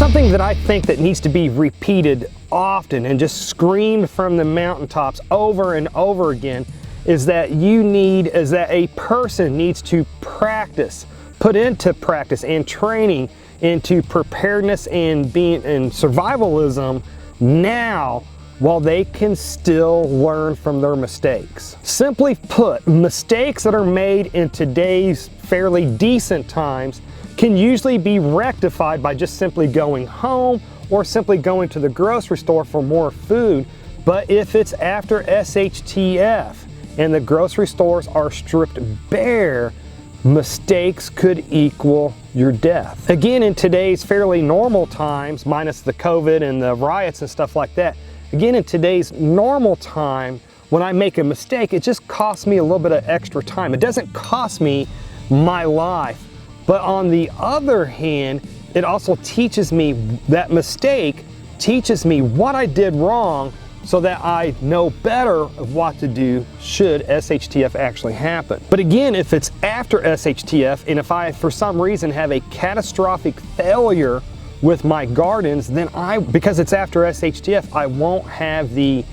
Something that I think that needs to be repeated often and just screamed from the mountaintops over and over again is that a person needs to practice, put into practice and training into preparedness and survivalism now, while they can still learn from their mistakes. Simply put, mistakes that are made in today's fairly decent times can usually be rectified by just simply going home or simply going to the grocery store for more food. But if it's after SHTF and the grocery stores are stripped bare, mistakes could equal your death. Again, in today's fairly normal times, minus the COVID and the riots and stuff like that, again, in today's normal time, when I make a mistake, it just costs me a little bit of extra time. It doesn't cost me my life. But on the other hand, it also teaches me, that mistake teaches me what I did wrong so that I know better of what to do should SHTF actually happen. But again, if it's after SHTF and if I, for some reason, have a catastrophic failure with my gardens, then because it's after SHTF, I won't have the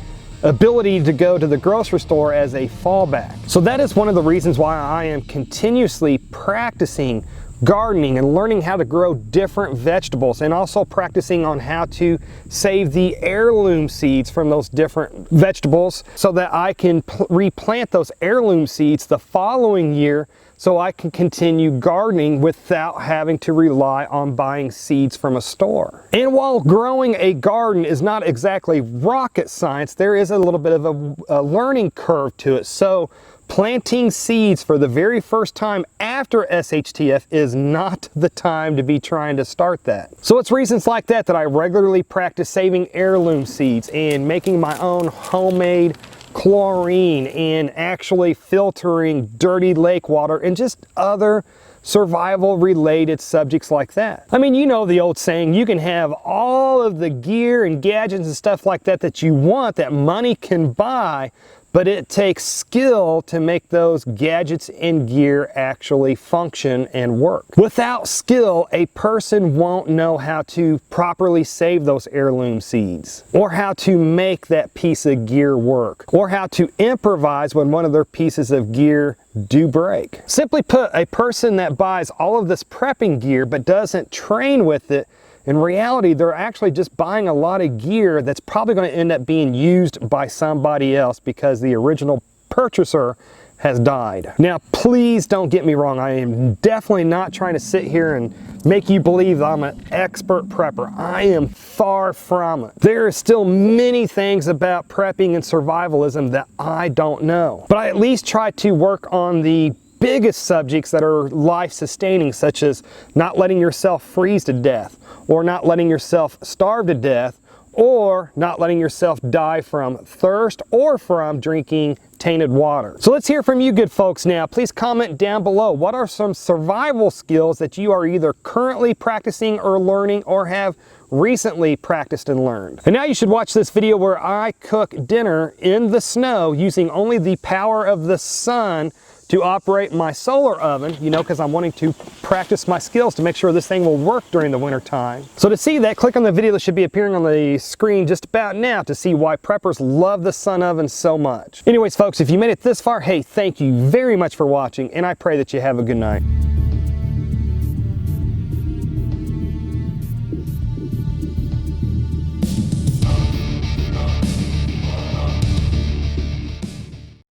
ability to go to the grocery store as a fallback. So that is one of the reasons why I am continuously practicing gardening and learning how to grow different vegetables, and also practicing on how to save the heirloom seeds from those different vegetables so that I can replant those heirloom seeds the following year, so I can continue gardening without having to rely on buying seeds from a store. And while growing a garden is not exactly rocket science, there is a little bit of a learning curve to it. So planting seeds for the very first time after SHTF is not the time to be trying to start that. So it's reasons like that that I regularly practice saving heirloom seeds and making my own homemade chlorine and actually filtering dirty lake water and just other survival related subjects like that. I mean, you know the old saying, you can have all of the gear and gadgets and stuff like that that you want, that money can buy, but it takes skill to make those gadgets and gear actually function and work. Without skill, a person won't know how to properly save those heirloom seeds, or how to make that piece of gear work, or how to improvise when one of their pieces of gear do break. Simply put, a person that buys all of this prepping gear but doesn't train with it, in reality, they're actually just buying a lot of gear that's probably going to end up being used by somebody else because the original purchaser has died. Now, please don't get me wrong. I am definitely not trying to sit here and make you believe I'm an expert prepper. I am far from it. There are still many things about prepping and survivalism that I don't know. But I at least try to work on the biggest subjects that are life-sustaining, such as not letting yourself freeze to death, or not letting yourself starve to death, or not letting yourself die from thirst or from drinking tainted water. So let's hear from you good folks now. Please comment down below. What are some survival skills that you are either currently practicing or learning, or have recently practiced and learned? And now you should watch this video where I cook dinner in the snow using only the power of the sun to operate my solar oven, you know, because I'm wanting to practice my skills to make sure this thing will work during the winter time. So to see that, click on the video that should be appearing on the screen just about now to see why preppers love the sun oven so much. Anyways, folks, if you made it this far, hey, thank you very much for watching, and I pray that you have a good night.